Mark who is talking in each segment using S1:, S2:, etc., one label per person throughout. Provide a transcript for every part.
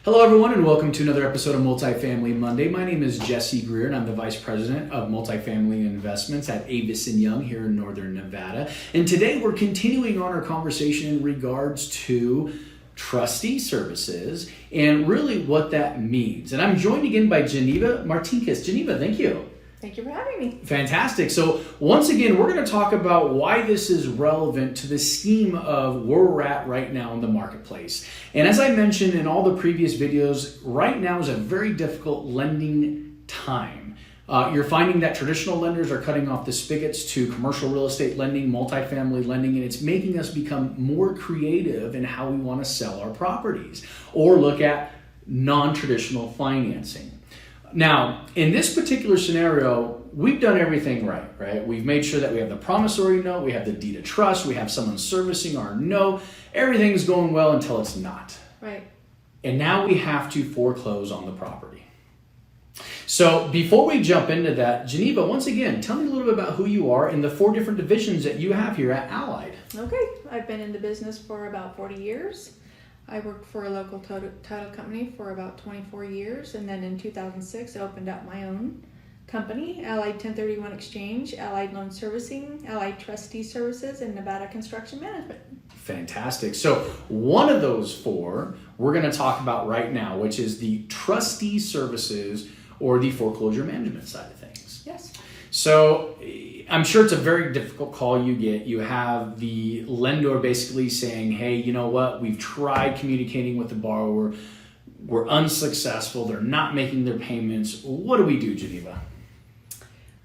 S1: Hello everyone and welcome to another episode of Multifamily Monday. My name is Jesse Greer and I'm the Vice President of Multifamily Investments at Avis & Young here in Northern Nevada. And today we're continuing on our conversation in regards to trustee services and really what that means. And I'm joined again by Geneva Martinez. Geneva, thank you.
S2: Thank you for having me.
S1: Fantastic. So once again, we're going to talk about why this is relevant to the scheme of where we're at right now in the marketplace. And as I mentioned in all the previous videos, right now is a very difficult lending time. You're finding that traditional lenders are cutting off the spigots to commercial real estate lending, multifamily lending, and it's making us become more creative in how we want to sell our properties or look at non-traditional financing. Now, in this particular scenario, we've done everything right? We've made sure that we have the promissory note, we have the deed of trust, we have someone servicing our note. Everything's going well until it's not.
S2: Right.
S1: And now we have to foreclose on the property. So before we jump into that, Geneva, once again, tell me a little bit about who you are and the 4 different divisions that you have here at Allied.
S2: Okay. I've been in the business for about 40 years. I worked for a local title company for about 24 years, and then in 2006 I opened up my own company, Allied 1031 Exchange, Allied Loan Servicing, Allied Trustee Services, and Nevada Construction Management.
S1: Fantastic. So one of those 4 we're going to talk about right now, which is the trustee services or the foreclosure management side of things.
S2: Yes.
S1: So I'm sure it's a very difficult call you get. You have the lender basically saying, hey, you know what? We've tried communicating with the borrower. We're unsuccessful. They're not making their payments. What do we do, Geneva?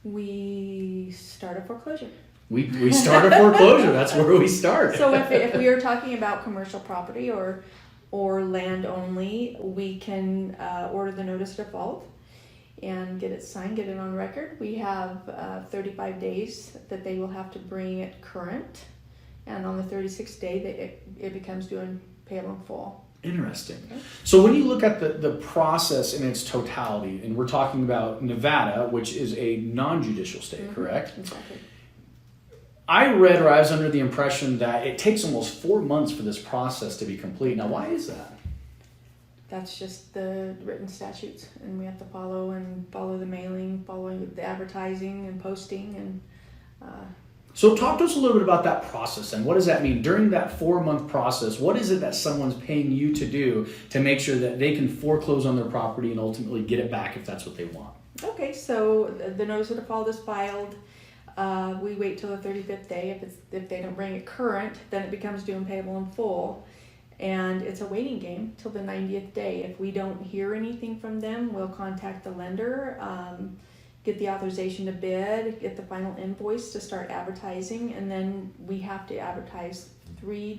S2: We start a foreclosure.
S1: We start a foreclosure. That's where we start.
S2: So if we are talking about commercial property or land only, we can order the notice of default and get it signed, get it on record. We have 35 days that they will have to bring it current, and on the 36th day it becomes due and payable in full.
S1: Interesting.
S2: Okay.
S1: So when you look at the process in its totality, and we're talking about Nevada, which is a non-judicial state,
S2: Mm-hmm.
S1: correct?
S2: Exactly.
S1: I read, or I was under the impression that it takes almost 4 months for this process to be complete. Now, why is that?
S2: That's just the written statutes, and we have to follow the mailing, follow the advertising and posting, and
S1: So talk to us a little bit about that process, and what does that mean? During that 4-month process, what is it that someone's paying you to do to make sure that they can foreclose on their property and ultimately get it back if that's what they want?
S2: Okay, so the notice of default is filed. We wait till the 35th day. If they don't bring it current, then it becomes due and payable in full. And it's a waiting game till the 90th day. If we don't hear anything from them, we'll contact the lender, get the authorization to bid, get the final invoice to start advertising, and then we have to advertise 3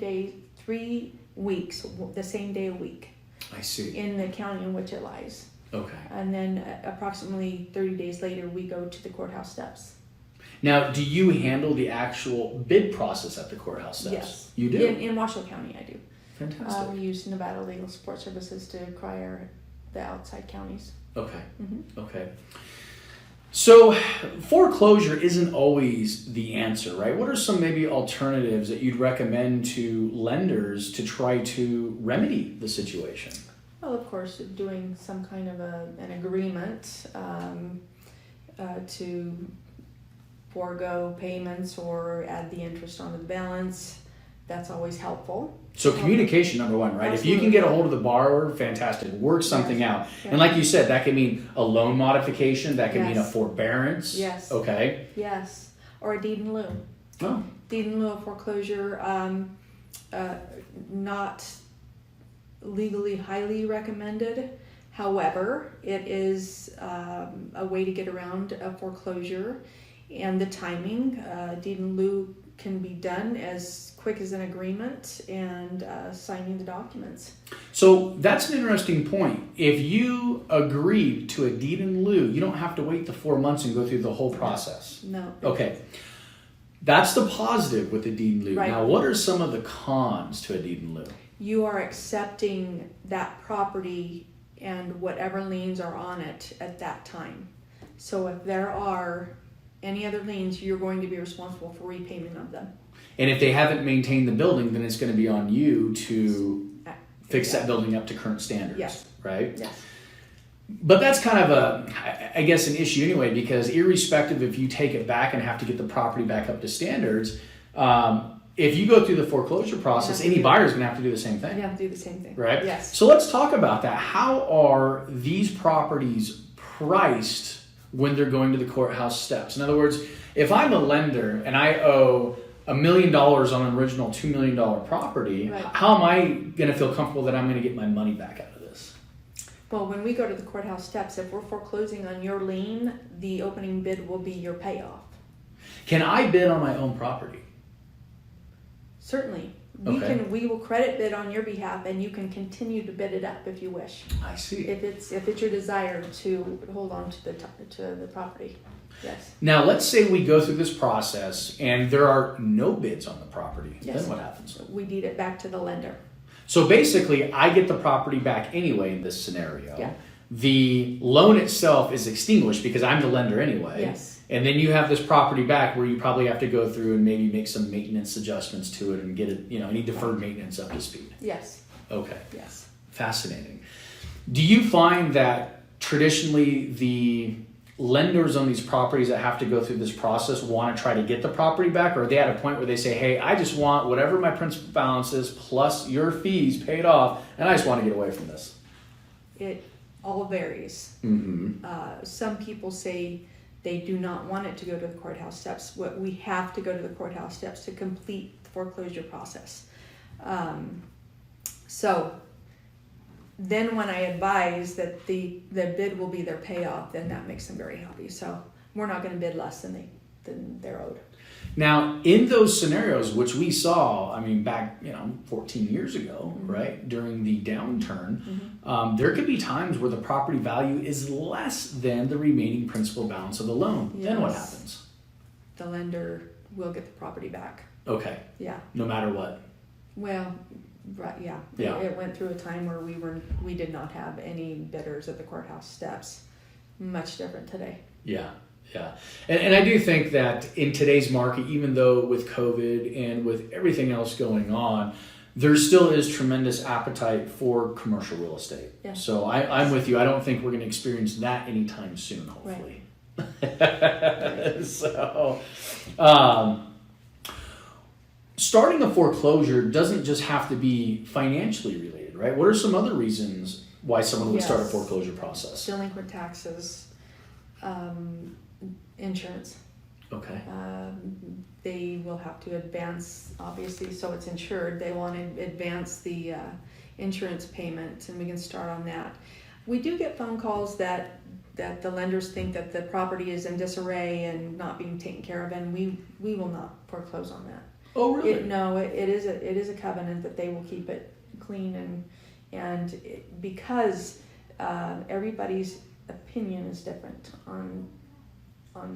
S2: weeks, the same day a week.
S1: I see.
S2: In the county in which it lies.
S1: Okay.
S2: And then approximately 30 days later, we go to the courthouse steps.
S1: Now, do you handle the actual bid process at the courthouse steps?
S2: Yes.
S1: You do?
S2: In Washoe County, I do.
S1: Fantastic.
S2: We use Nevada Legal Support Services to acquire the outside counties.
S1: Okay.
S2: Mm-hmm.
S1: Okay. So foreclosure isn't always the answer, right? What are some maybe alternatives that you'd recommend to lenders to try to remedy the situation?
S2: Well, of course, doing some kind of an agreement to forego payments or add the interest onto the balance. That's always helpful.
S1: So communication, number 1, right?
S2: Absolutely.
S1: If you can get a hold of the borrower, fantastic. Work something out.
S2: Yeah.
S1: And like you said, that can mean a loan modification. That can mean a
S2: Yes.
S1: forbearance.
S2: Yes.
S1: Okay.
S2: Yes, or a deed in lieu.
S1: Oh.
S2: Deed in lieu of foreclosure, not legally highly recommended. However, it is a way to get around a foreclosure, and the timing. Deed in lieu can be done as quick as an agreement and signing the documents.
S1: So that's an interesting point. If you agree to a deed in lieu, you don't have to wait the 4 months and go through the whole process.
S2: No.
S1: Okay. That's the positive with the deed in lieu.
S2: Right.
S1: Now, what are some of the cons to a deed in lieu?
S2: You are accepting that property and whatever liens are on it at that time. So if there are any other liens, you're going to be responsible for repayment of them.
S1: And if they haven't maintained the building, then it's going to be on you to fix that building up to current standards,
S2: Yes.
S1: right?
S2: Yes.
S1: But that's kind of I guess, an issue anyway, because irrespective if you take it back and have to get the property back up to standards, if you go through the foreclosure process, any buyer is going to have to do the same thing.
S2: You have to do the same thing.
S1: Right?
S2: Yes.
S1: So let's talk about that. How are these properties priced when they're going to the courthouse steps? In other words, if I'm a lender and I owe $1 million on an original $2 million property,
S2: Right.
S1: how am I going to feel comfortable that I'm going to get my money back out of this?
S2: Well, when we go to the courthouse steps, if we're foreclosing on your lien, the opening bid will be your payoff.
S1: Can I bid on my own property?
S2: Certainly.
S1: Okay.
S2: We will credit bid on your behalf, and you can continue to bid it up if you wish.
S1: I see.
S2: If it's your desire to hold on to the property. Yes.
S1: Now, let's say we go through this process and there are no bids on the property.
S2: Yes.
S1: Then what happens?
S2: We deed it back to the lender.
S1: So basically, I get the property back anyway in this scenario.
S2: Yeah.
S1: The loan itself is extinguished because I'm the lender anyway.
S2: Yes.
S1: And then you have this property back where you probably have to go through and maybe make some maintenance adjustments to it and get it, any deferred maintenance up to speed.
S2: Yes.
S1: Okay.
S2: Yes.
S1: Fascinating. Do you find that traditionally the lenders on these properties that have to go through this process want to try to get the property back, or are they at a point where they say, hey, I just want whatever my principal balance is plus your fees paid off, and I just want to get away from this?
S2: It all varies.
S1: Mm-hmm.
S2: Some people say they do not want it to go to the courthouse steps. We have to go to the courthouse steps to complete the foreclosure process. So then when I advise that the bid will be their payoff, then that makes them very happy. So we're not going to bid less than they're owed.
S1: Now, in those scenarios, which we saw, back 14 years ago,
S2: Mm-hmm.
S1: right, during the downturn,
S2: Mm-hmm.
S1: there could be times where the property value is less than the remaining principal balance of the loan.
S2: Yes.
S1: Then what happens?
S2: The lender will get the property back.
S1: Okay,
S2: Yeah.
S1: no matter what.
S2: Well, right. Yeah.
S1: Yeah.
S2: It went through a time where we did not have any bidders at the courthouse steps. Much different today.
S1: Yeah. Yeah. And I do think that in today's market, even though with COVID and with everything else going on, there still is tremendous appetite for commercial real estate.
S2: Yeah.
S1: So I'm with you. I don't think we're going to experience that anytime soon, hopefully. Right. So, starting a foreclosure doesn't just have to be financially related, right? What are some other reasons why someone would start a foreclosure process?
S2: Delinquent taxes, insurance.
S1: Okay.
S2: They will have to advance, obviously, so it's insured. They want to advance the insurance payment, and we can start on that. We do get phone calls that the lenders think that the property is in disarray and not being taken care of, and we will not foreclose on that.
S1: Oh, really?
S2: It is a covenant that they will keep it clean because everybody's opinion is different on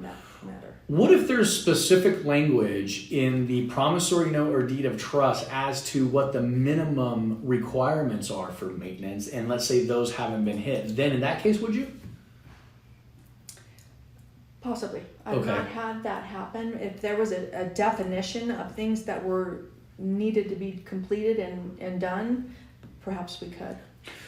S2: that matter.
S1: What if there's specific language in the promissory note or deed of trust as to what the minimum requirements are for maintenance, and let's say those haven't been hit? Then in that case, would you?
S2: Possibly. I've not had that happen. If there was a definition of things that were needed to be completed and done, perhaps we could.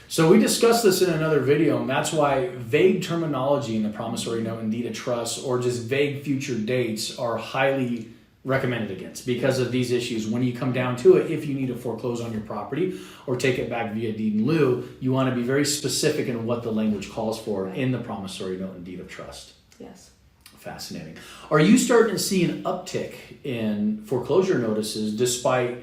S1: So we discussed this in another video, and that's why vague terminology in the promissory note and deed of trust, or just vague future dates, are highly recommended against because of these issues. When you come down to it, if you need to foreclose on your property or take it back via deed in lieu, you want to be very specific in what the language calls for in the promissory note and deed of trust.
S2: Yes.
S1: Fascinating. Are you starting to see an uptick in foreclosure notices despite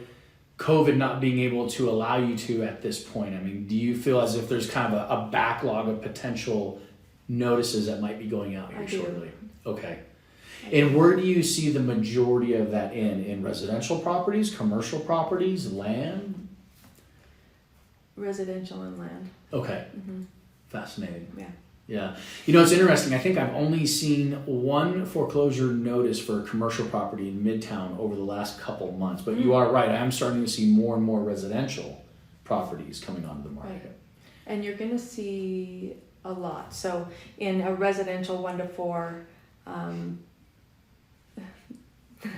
S1: COVID not being able to allow you to at this point? Do you feel as if there's kind of a backlog of potential notices that might be going out here shortly? Okay. And where do you see the majority of that in residential properties, commercial properties, land?
S2: Residential and land.
S1: Okay.
S2: Mm-hmm.
S1: Fascinating.
S2: Yeah.
S1: Yeah. It's interesting. I think I've only seen one foreclosure notice for a commercial property in Midtown over the last couple of months. But you are right. I am starting to see more and more residential properties coming onto the market.
S2: Right. And you're going to see a lot. So in a residential 1 to 4,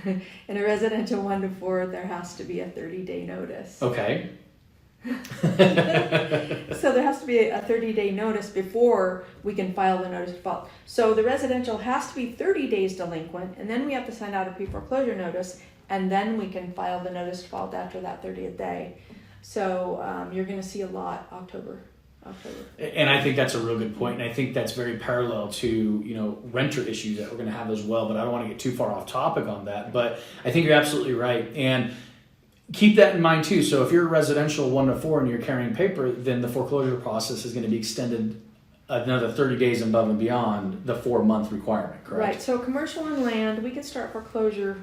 S2: in a residential 1 to 4, there has to be a 30-day notice.
S1: Okay.
S2: So there has to be a 30-day notice before we can file the notice of default. So the residential has to be 30 days delinquent, and then we have to send out a pre-foreclosure notice, and then we can file the notice of default after that 30th day. So you're going to see a lot October.
S1: And I think that's a real good point, and I think that's very parallel to renter issues that we're going to have as well. But I don't want to get too far off topic on that. But I think you're absolutely right, and keep that in mind too. So if you're a residential 1 to 4 and you're carrying paper, then the foreclosure process is going to be extended another 30 days above and beyond the 4-month requirement. Correct?
S2: Right. So commercial and land, we can start foreclosure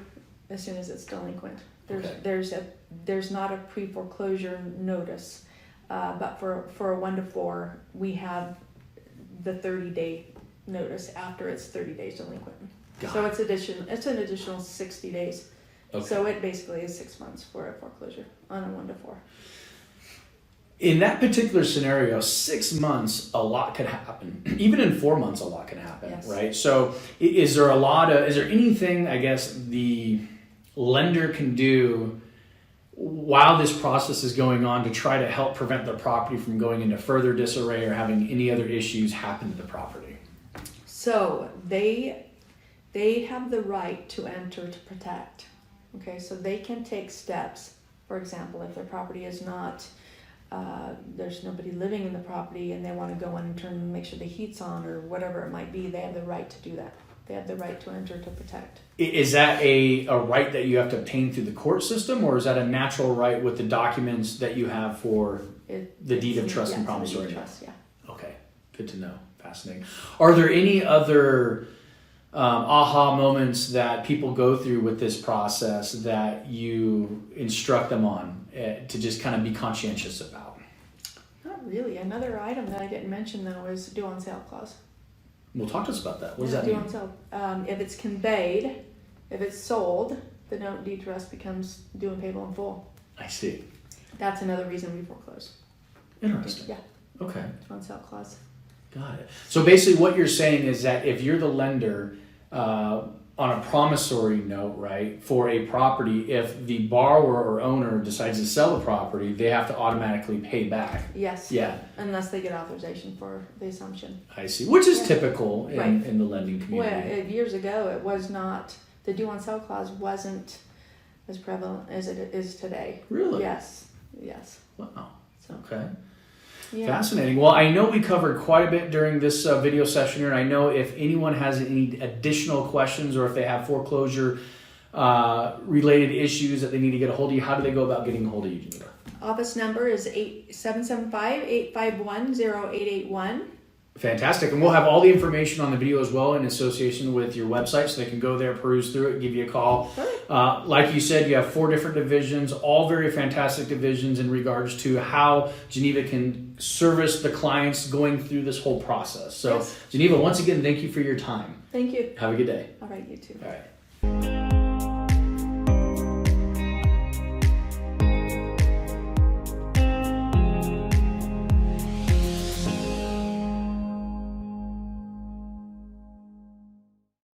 S2: as soon as it's delinquent. There's not a pre-foreclosure notice. But for a 1 to 4, we have the 30-day notice after it's 30 days delinquent. So it's an additional 60 days. Okay. So it basically is 6 months for a foreclosure on a 1 to 4.
S1: In that particular scenario, 6 months, a lot could happen. Even in 4 months, a lot can happen, yes. Right? So is there anything, I guess, the lender can do while this process is going on to try to help prevent the property from going into further disarray or having any other issues happen to the property?
S2: So they have the right to enter to protect. Okay, so they can take steps. For example, if their property is not, there's nobody living in the property and they want to go in and make sure the heat's on or whatever it might be, they have the right to do that. They have the right to enter to protect. Is
S1: that a right that you have to obtain through the court system, or is that a natural right with the documents that you have for the deed of trust and promissory?
S2: Deed of trust, yeah.
S1: Okay, good to know. Fascinating. Are there any other aha moments that people go through with this process that you instruct them on to just kind of be conscientious about?
S2: Not really. Another item that I didn't mention, though, is due on sale clause.
S1: Well, talk to us about that. What does that mean?
S2: Due on sale. If it's conveyed, if it's sold, the note deed trust becomes due and payable in full.
S1: I see.
S2: That's another reason we foreclose.
S1: Interesting.
S2: Yeah.
S1: Okay.
S2: Due on sale clause.
S1: Got it. So basically what you're saying is that if you're the lender on a promissory note, right, for a property, if the borrower or owner decides to sell the property, they have to automatically pay back.
S2: Yes.
S1: Yeah.
S2: Unless they get authorization for the assumption.
S1: I see. Which is typical in the lending community.
S2: Well, years ago, it was not, the due on sale clause wasn't as prevalent as it is today.
S1: Really?
S2: Yes.
S1: Wow.
S2: So.
S1: Okay.
S2: Yeah.
S1: Fascinating. Well, I know we covered quite a bit during this video session here, and I know if anyone has any additional questions or if they have foreclosure related issues that they need to get a hold of you, how do they go about getting a hold of you, Geneva?
S2: Office number is 775-851-0881.
S1: Fantastic. And we'll have all the information on the video as well in association with your website, so they can go there, peruse through it, give you a call. Like you said, you have 4 different divisions, all very fantastic divisions in regards to how Geneva can service the clients going through this whole process. So, yes. Geneva, once again, thank you for your time.
S2: Thank you.
S1: Have a good day.
S2: All right, you too.
S1: All right.